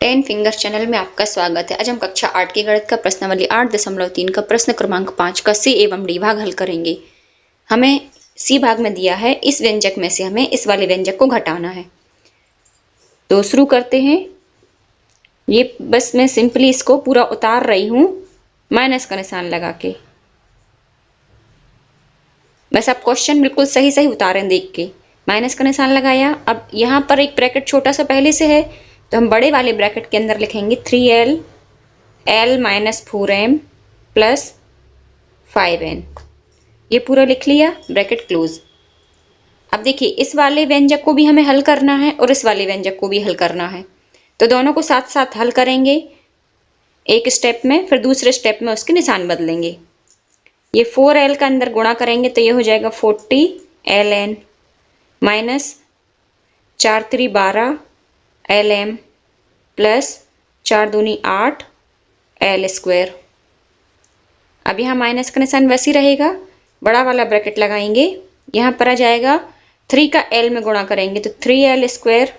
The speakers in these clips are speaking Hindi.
10 फिंगर्स चैनल में आपका स्वागत है। आज हम कक्षा 8 की गणित का प्रश्नावली 8.3 का प्रश्न क्रमांक 5 का सी एवं डी भाग हल करेंगे। हमें सी भाग में दिया है इस व्यंजक में से हमें इस वाले व्यंजक को घटाना है। तो शुरू करते हैं। ये बस मैं सिंपली इसको पूरा उतार रही हूं माइनस का निशान लगा के। बस आप क्वेश्चन बिल्कुल सही सही उतारें देख के। माइनस का निशान लगाया। अब यहां पर एक ब्रैकेट छोटा सा पहले से है तो हम बड़े वाले ब्रैकेट के अंदर लिखेंगे 3l l minus 4m plus 5n। ये पूरा लिख लिया, ब्रैकेट क्लोज। अब देखिए इस वाले व्यंजक को भी हमें हल करना है और इस वाले व्यंजक को भी हल करना है, तो दोनों को साथ साथ हल करेंगे एक स्टेप में, फिर दूसरे स्टेप में उसके निशान बदलेंगे। ये 4l का अंदर गुणा करेंगे तो ये हो जाएगा 40ln माइनस 4 3 12 lm प्लस 4 दूनी 8 l स्क्वायर। अब यहाँ माइनस का निशान वैसे ही रहेगा, बड़ा वाला ब्रैकेट लगाएंगे। यहाँ पर आ जाएगा 3 का l में गुणा करेंगे तो 3l square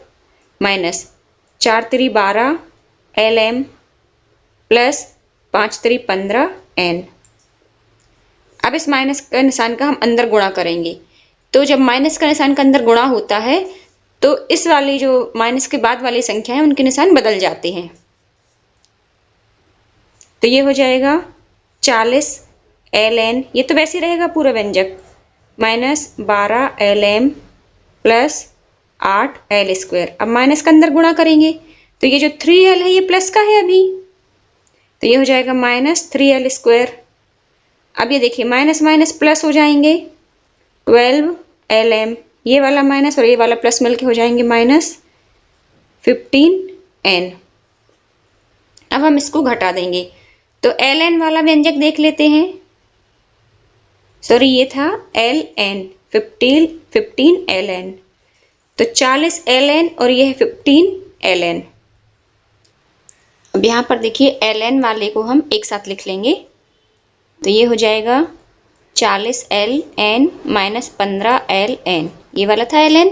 minus 4 3 12 lm plus 5 3 15 n। अब इस माइनस का निशान का हम अंदर गुणा करेंगे, तो जब माइनस का निशान का अंदर गुणा होता है तो इस वाली जो माइनस के बाद वाली संख्या है उनके निशान बदल जाते हैं। तो ये हो जाएगा 40 ln, ये तो वैसे ही रहेगा पूरा व्यंजक, minus 12 lm plus 8 l square. अब माइनस का अंदर गुणा करेंगे तो ये जो 3l है ये प्लस का है अभी, तो ये हो जाएगा माइनस 3l स्क्वायर। अब ये देखिए माइनस माइनस प्लस हो जाएंगे, 12 lm, ये वाला माइनस और ये वाला प्लस मिलके हो जाएंगे माइनस 15n। अब हम इसको घटा देंगे तो ln वाला व्यंजक देख लेते हैं। सॉरी ये था ln, 15 ln, तो 40 ln और ये है 15 ln। अब यहाँ पर देखिए ln वाले को हम एक साथ लिख लेंगे तो ये हो जाएगा 40 ln माइनस 15 ln, ये वाला था ln।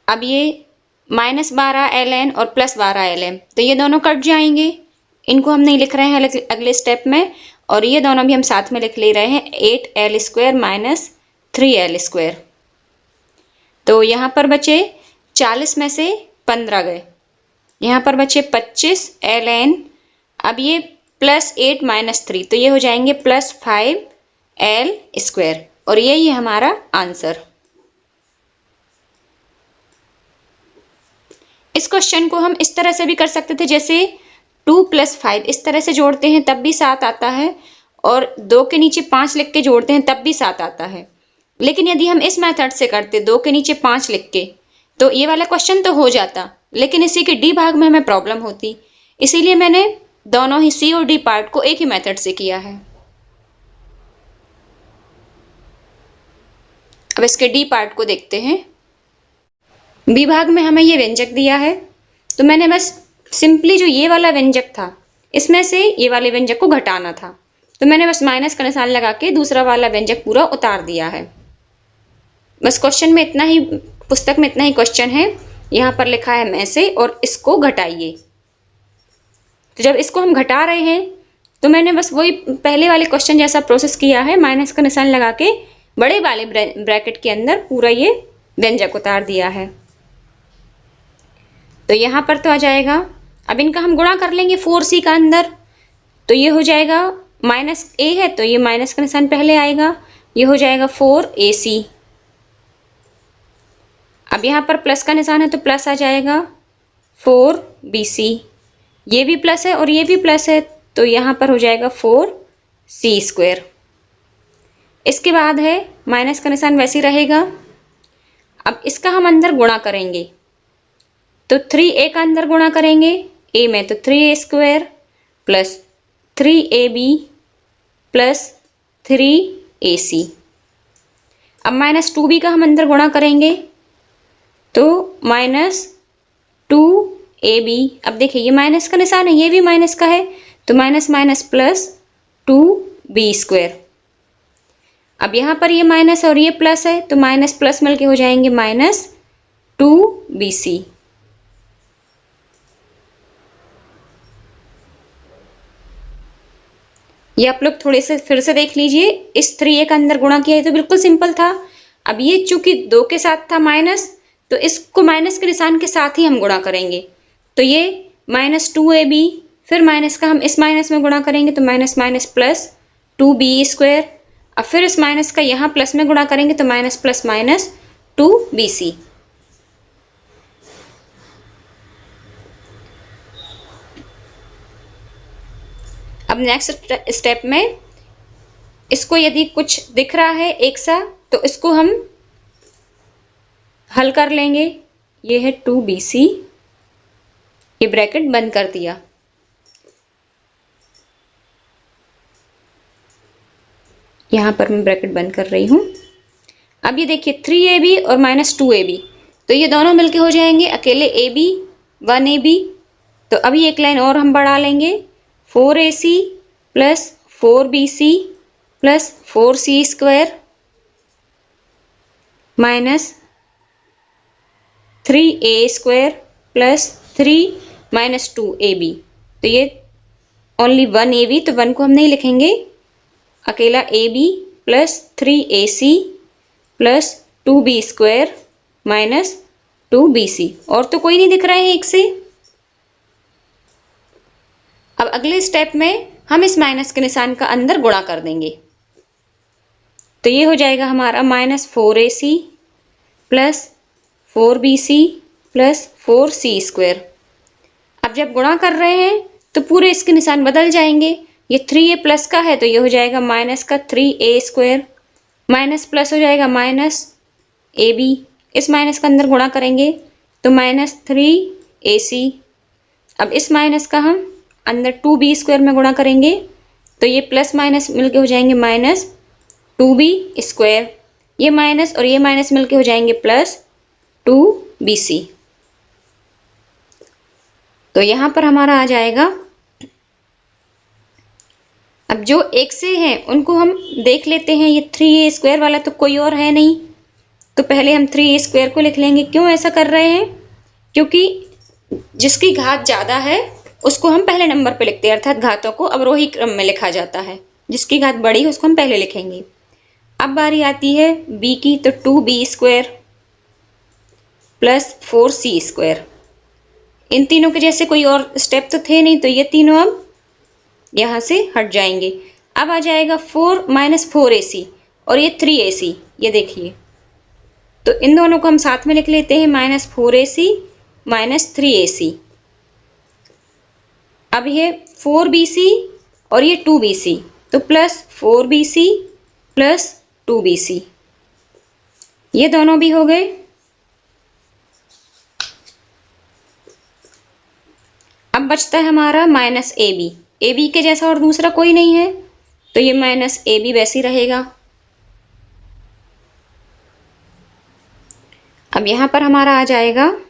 अब ये माइनस 12 ln और प्लस 12 ln, तो ये दोनों कट जाएंगे, इनको हम नहीं लिख रहे हैं अगले स्टेप में, और ये दोनों भी हम साथ में लिख ले रहे हैं 8l square minus 3l square. तो यहाँ पर बचे 40 में से 15 गए, यहाँ पर बचे 25 ln। अब ये प्लस 8 माइनस 3, तो ये हो जाएंगे प्लस 5l स्क्वायर, और यही है हमारा आंसर। इस क्वेश्चन को हम इस तरह से भी कर सकते थे, जैसे 2 + 5 इस तरह से जोड़ते हैं तब भी 7 आता है, और 2 के नीचे 5 लिख के जोड़ते हैं तब भी 7 आता है। लेकिन यदि हम इस मेथड से करते 2 के नीचे 5 लिख के, तो ये वाला क्वेश्चन तो हो जाता, लेकिन इसी के डी भाग में हमें प्रॉब्लम होती। इसीलिए मैंने दोनों ही सी और डी पार्ट को एक ही मेथड से किया है। अब इसके डी पार्ट को देखते हैं। बी भाग में हमें ये व्यंजक दिया है, तो मैंने बस सिंपली जो ये वाला व्यंजक था इसमें से ये वाले व्यंजक को घटाना था, तो मैंने बस माइनस का निशान लगा के दूसरा वाला व्यंजक पूरा उतार दिया है। बस क्वेश्चन में इतना ही, पुस्तक में इतना ही क्वेश्चन है। यहाँ पर लिखा है में से और इसको घटाइए। तो जब इसको हम घटा रहे हैं तो मैंने बस वही पहले वाले क्वेश्चन जैसा प्रोसेस किया है, माइनस का निशान लगा के बड़े वाले ब्रैकेट के अंदर पूरा ये व्यंजक उतार दिया है। तो यहाँ पर तो आ जाएगा, अब इनका हम गुणा कर लेंगे 4c का अंदर, तो ये हो जाएगा माइनस a है तो ये माइनस का निशान पहले आएगा, ये हो जाएगा 4ac। अब यहाँ पर प्लस का निशान है तो प्लस आ जाएगा 4bc, ये भी प्लस है और ये भी प्लस है तो यहाँ पर हो जाएगा 4c स्क्वायर। इसके बाद है माइनस का निशान वैसे ही रहेगा। अब इसका हम अंदर गुणा करेंगे तो 3a का अंदर गुणा करेंगे a में, तो 3a square plus 3ab plus 3ac। अब माइनस 2b का हम अंदर गुणा करेंगे तो माइनस 2ab। अब देखिए ये माइनस का निशान है, ये भी माइनस का है, तो minus minus plus 2b square. अब यहाँ पर ये माइनस और ये प्लस है तो माइनस प्लस मिलके हो जाएंगे माइनस 2bc। ये आप लोग थोड़े से फिर से देख लीजिए, इस 3a का अंदर गुणा किया है तो बिल्कुल सिंपल था। अब ये चूंकि 2 के साथ था माइनस, तो इसको माइनस के निशान के साथ ही हम गुणा करेंगे। तो ये -2ab, फिर माइनस का हम इस माइनस में गुणा करेंगे तो माइनस माइनस प्लस 2b²। अब फिर इस माइनस का यहाँ प्लस में गुणा करेंगे तो माइनस प्लस माइनस 2bc। अब नेक्स्ट स्टेप में इसको यदि कुछ दिख रहा है एक सा, तो इसको हम हल कर लेंगे। ये है 2bc, ये ब्रैकेट बंद कर दिया। यहां पर मैं ब्रैकेट बंद कर रही हूं। अब ये देखिए 3ab और -2ab, तो ये दोनों मिलके हो जाएंगे अकेले ab 1ab। तो अभी एक लाइन और हम बढ़ा लेंगे, 4ac plus 4bc plus 4c² minus 3a² plus 3 minus 2ab। तो ये ओनली 1ab, तो 1 को हम नहीं लिखेंगे, अकेला ab plus 3ac plus 2b² minus 2bc। और तो कोई नहीं दिख रहा है एक से। अब अगले स्टेप में हम इस माइनस के निशान का अंदर गुणा कर देंगे। तो ये हो जाएगा हमारा -4ac plus 4bc plus 4c²। अब जब गुणा कर रहे हैं तो पूरे इसके निशान बदल जाएंगे। ये 3a प्लस का है तो ये हो जाएगा माइनस का 3a², माइनस प्लस हो जाएगा माइनस ab, इस माइनस का अंदर गुणा करेंगे तो -3ac। अब इस माइनस का हम अंदर 2b² में गुणा करेंगे तो ये प्लस माइनस मिलके हो जाएंगे -2b²। ये माइनस और ये माइनस मिलके हो जाएंगे प्लस 2bc। तो यहां पर हमारा आ जाएगा। अब जो एक से हैं उनको हम देख लेते हैं। ये 3a² वाला तो कोई और है नहीं, तो पहले हम 3a² को लिख लेंगे। क्यों ऐसा कर रहे हैं? क्योंकि जिसकी घात ज्यादा है उसको हम पहले नंबर पे लिखते हैं, अर्थात घातों को अवरोही क्रम में लिखा जाता है। जिसकी घात बड़ी है उसको हम पहले लिखेंगे। अब बारी आती है b की, तो 2b² प्लस 4c²। इन तीनों के जैसे कोई और स्टेप तो थे नहीं, तो ये तीनों अब यहां से हट जाएंगे। अब आ जाएगा 4 माइनस 4ac और ये 3ac, ये देखिए। तो इन दोनों को हम साथ में लिख लेते हैं, -4ac माइनस 3ac। अब ये 4bc और ये 2bc, तो प्लस 4bc प्लस 2bc, ये दोनों भी हो गए। अब बचता है हमारा -ab। ab के जैसा और दूसरा कोई नहीं है, तो ये -ab वैसे ही रहेगा। अब यहां पर हमारा आ जाएगा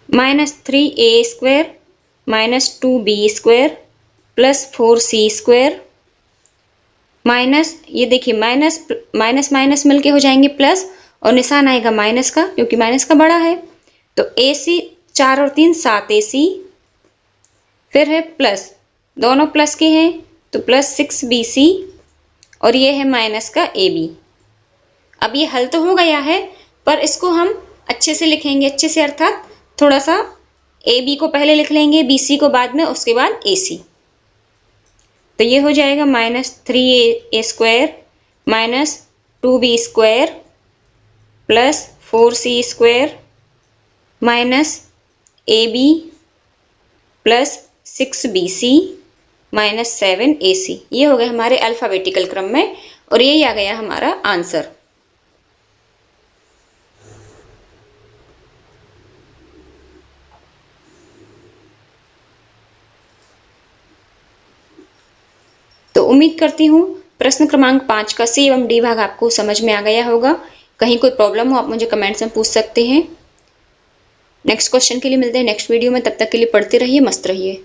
-3a² minus 2b² plus 4c² minus, ये देखिए माइनस माइनस माइनस मिलके हो जाएंगे प्लस, और निशान आएगा माइनस का क्योंकि माइनस का बड़ा है। तो ac 4 और 3 7ac, फिर है प्लस, दोनों प्लस के हैं तो प्लस 6bc, और ये है माइनस का ab। अब ये हल तो हो गया है, पर इसको हम अच्छे से लिखेंगे, अच्छे से अर्थात थोड़ा सा ab को पहले लिख लेंगे, bc को बाद में, उसके बाद ac। तो ये हो जाएगा -3a² minus 2b² plus 4c² minus ab plus 6bc minus 7ac। ये हो गए हमारे अल्फाबेटिकल क्रम में, और यही आ गया हमारा आंसर। तो उम्मीद करती हूँ प्रश्न क्रमांक 5 का सी एवं डी भाग आपको समझ में आ गया होगा। कहीं कोई प्रॉब्लम हो आप मुझे कमेंट्स में पूछ सकते हैं। नेक्स्ट क्वेश्चन के लिए मिलते हैं नेक्स्ट वीडियो में, तब तक के लिए पढ़ते रहिए, मस्त रहिए।